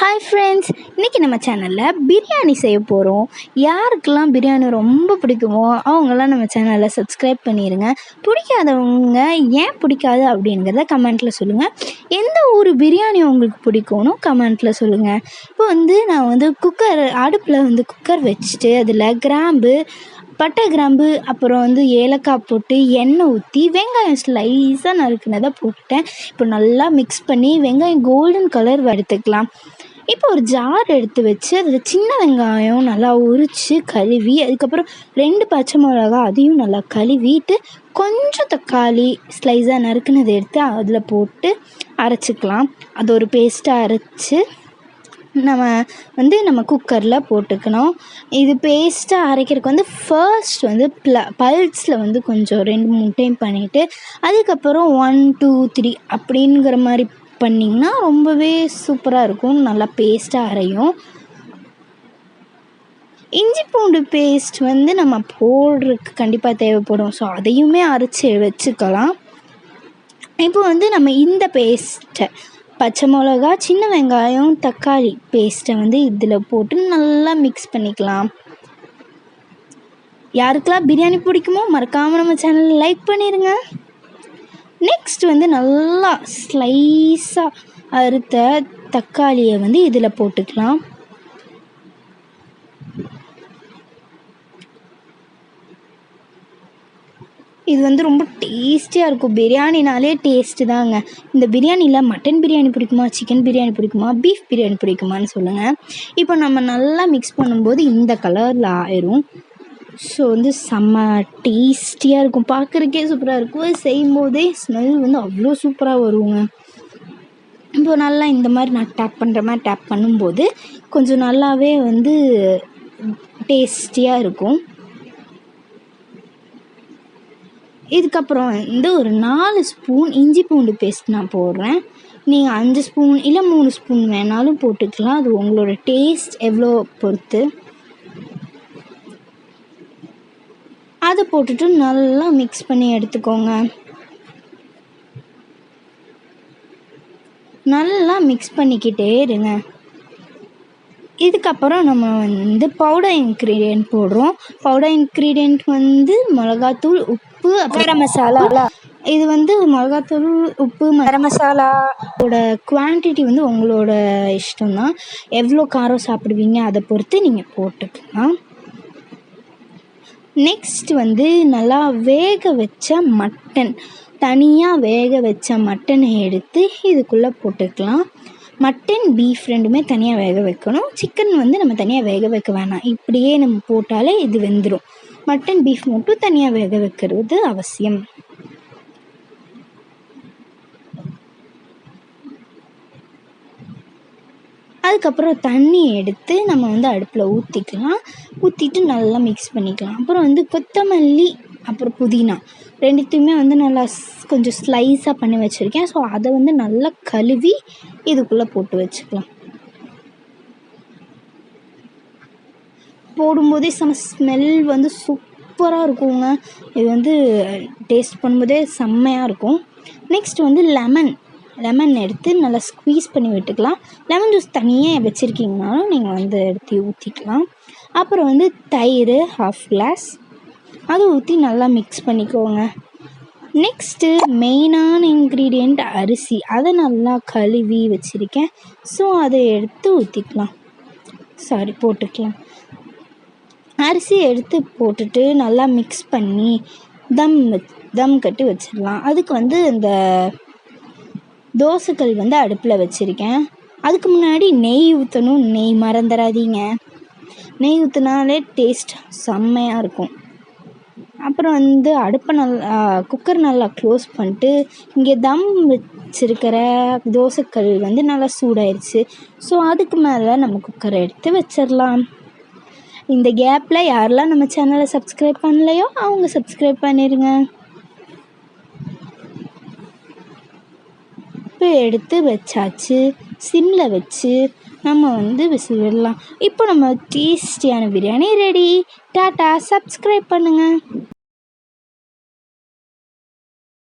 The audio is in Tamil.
ஹாய் ஃப்ரெண்ட்ஸ், இன்றைக்கி நம்ம சேனலில் பிரியாணி செய்ய போகிறோம். யாருக்கெல்லாம் பிரியாணி ரொம்ப பிடிக்குமோ அவங்களாம் நம்ம சேனலை சப்ஸ்கிரைப் பண்ணிடுங்க. பிடிக்காதவங்க ஏன் பிடிக்காது அப்படிங்கிறத கமெண்ட்டில் சொல்லுங்கள். எந்த ஒரு பிரியாணி உங்களுக்கு பிடிக்கும்னு கமெண்ட்டில் சொல்லுங்கள். இப்போ நான் அடுப்பில் குக்கர் வச்சுட்டு அதில் கிராம்பு, பட்டை, கிராம்பு, அப்புறம் ஏலக்காய் போட்டு எண்ணெய் ஊற்றி வெங்காயம் ஸ்லைஸாக நறுக்குனதை போட்டேன். இப்போ நல்லா மிக்ஸ் பண்ணி வெங்காயம் கோல்டன் கலர் எடுத்துக்கலாம். இப்போ ஒரு ஜார் எடுத்து வச்சு அதில் சின்ன வெங்காயம் நல்லா உரித்து கழுவி, அதுக்கப்புறம் 2 பச்சை மிளகா அதையும் நல்லா கழுவிட்டு, கொஞ்சம் தக்காளி ஸ்லைஸாக நறுக்குனதை எடுத்து அதில் போட்டு அரைச்சிக்கலாம். அது ஒரு பேஸ்ட்டாக அரைச்சி நம்ம குக்கரில் போட்டுக்கணும். இது பேஸ்ட்டாக அரைக்கிறதுக்கு ஃபர்ஸ்ட் பல்ஸில் கொஞ்சம் 2-3 டைம் பண்ணிவிட்டு, அதுக்கப்புறம் 1, 2, 3 அப்படிங்கிற மாதிரி பண்ணிங்கன்னா ரொம்பவே சூப்பராக இருக்கும். நல்லா பேஸ்ட்டாக அரையும். இஞ்சி பூண்டு பேஸ்ட் நம்ம போடுறதுக்கு கண்டிப்பாக தேவைப்படும். ஸோ அதையுமே அரைச்சி வச்சுக்கலாம். இப்போ நம்ம இந்த பேஸ்ட்டை பச்சை மிளகா, சின்ன வெங்காயம், தக்காளி பேஸ்ட்டை இதில் போட்டு நல்லா மிக்ஸ் பண்ணிக்கலாம். யாருக்கெல்லாம் பிரியாணி பிடிக்குமோ மறக்காமல் நம்ம சேனலை லைக் பண்ணிடுங்க. நெக்ஸ்ட் நல்லா ஸ்லைஸாக அறுத்த தக்காளியை இதில் போட்டுக்கலாம். இது ரொம்ப டேஸ்டியாக இருக்கும். பிரியாணினாலே டேஸ்ட்டு தாங்க. இந்த பிரியாணியில் மட்டன் பிரியாணி பிடிக்குமா, சிக்கன் பிரியாணி பிடிக்குமா, பீஃப் பிரியாணி பிடிக்குமான்னு சொல்லுங்கள். இப்போ நம்ம நல்லா மிக்ஸ் பண்ணும்போது இந்த கலரில் ஆயிரும். ஸோ செம்ம டேஸ்டியாக இருக்கும். பார்க்குறக்கே சூப்பராக இருக்கும். செய்யும்போதே ஸ்மெல் அவ்வளோ சூப்பராக வருங்க. இப்போ நல்லா இந்த மாதிரி நான் டேப் பண்ணுற மாதிரி டேப் பண்ணும்போது கொஞ்சம் நல்லாவே டேஸ்டியாக இருக்கும். இதுக்கப்புறம் ஒரு 4 ஸ்பூன் இஞ்சி பூண்டு பேஸ்ட் நான் போடுறேன். நீங்கள் 5 ஸ்பூன் இல்லை 3 ஸ்பூன் வேணாலும் போட்டுக்கலாம். அது உங்களோட டேஸ்ட் எவ்வளோ பொறுத்து. அதை போட்டுட்டு நல்லா மிக்ஸ் பண்ணி எடுத்துக்கோங்க. நல்லா மிக்ஸ் பண்ணிக்கிட்டே இருங்க. இதுக்கப்புறம் நம்ம பவுடர் இன்க்ரீடியன்ட் போடுறோம். பவுடர் இன்க்ரீடியன்ட் மிளகாத்தூள், உப்பு, கரம் மசாலா. இது மிளகாத்தூள், உப்பு, கரம் மசாலாவோட குவான்டிட்டி உங்களோட இஷ்டம்தான். எவ்வளோ காரம் சாப்பிடுவீங்க அதை பொறுத்து நீங்கள் போட்டுக்கலாம். நெக்ஸ்ட் நல்லா வேக வச்ச மட்டன், தனியாக வேக வச்ச மட்டனை எடுத்து இதுக்குள்ளே போட்டுக்கலாம். மட்டன், பீஃப் ரெண்டுமே தனியாக வேக வைக்கணும். சிக்கன் நம்ம தனியாக வேக வைக்க வேணாம். இப்படியே நம்ம போட்டாலே இது வெந்துடும். மட்டன், பீஃப் மட்டும் தனியாக வேக வைக்கிறது அவசியம். அதுக்கப்புறம் தண்ணி எடுத்து நம்ம அடுப்பில் ஊற்றிக்கலாம். ஊற்றிட்டு நல்லா மிக்ஸ் பண்ணிக்கலாம். அப்புறம் கொத்தமல்லி, அப்புறம் புதினா ரெண்டுத்தையுமே நல்லா கொஞ்சம் ஸ்லைஸாக பண்ணி வச்சுருக்கேன். ஸோ அதை நல்லா கழுவி இதுக்குள்ளே போட்டு வச்சுக்கலாம். போடும்போதே ஸ்மெல் சூப்பராக இருக்குங்க. இது டேஸ்ட் பண்ணும்போதே செம்மையாக இருக்கும். நெக்ஸ்ட் லெமன் எடுத்து நல்லா ஸ்க்வீஸ் பண்ணி விட்டுக்கலாம். லெமன் ஜூஸ் தனியாக வச்சுருக்கீங்கனாலும் நீங்கள் எடுத்து ஊற்றிக்கலாம். அப்புறம் தயிர் 1/2 கிளாஸ் அதை ஊற்றி நல்லா மிக்ஸ் பண்ணிக்கோங்க. நெக்ஸ்ட்டு மெயினான இன்க்ரீடியண்ட் அரிசி. அதை நல்லா கழுவி வச்சுருக்கேன். ஸோ அதை எடுத்து போட்டுக்கலாம். அரிசி எடுத்து போட்டுட்டு நல்லா மிக்ஸ் பண்ணி தம் கட்டி வச்சிடலாம். அதுக்கு இந்த தோசைக்கல் அடுப்பில் வச்சுருக்கேன். அதுக்கு முன்னாடி நெய் ஊற்றணும். நெய் மறந்துடாதீங்க. நெய் ஊற்றினாலே டேஸ்ட் செம்மையாக இருக்கும். அப்புறம் அடுப்பை குக்கர் நல்லா க்ளோஸ் பண்ணிட்டு, இங்கே தம் வச்சுருக்கிற தோசைக்கல் நல்லா சூடாயிருச்சு. ஸோ அதுக்கு மேலே நம்ம குக்கரை எடுத்து வச்சிடலாம். இந்த கேப்பில் யாரெல்லாம் நம்ம சேனலை சப்ஸ்கிரைப் பண்ணலையோ அவங்க சப்ஸ்கிரைப் பண்ணிடுங்க. எடுத்து வச்சாச்சு. சிம்மில் வச்சு நம்ம விசில் விடலாம். இப்போ நம்ம டேஸ்டியான பிரியாணி ரெடி. டாட்டா. சப்ஸ்கிரைப் பண்ணுங்கள்.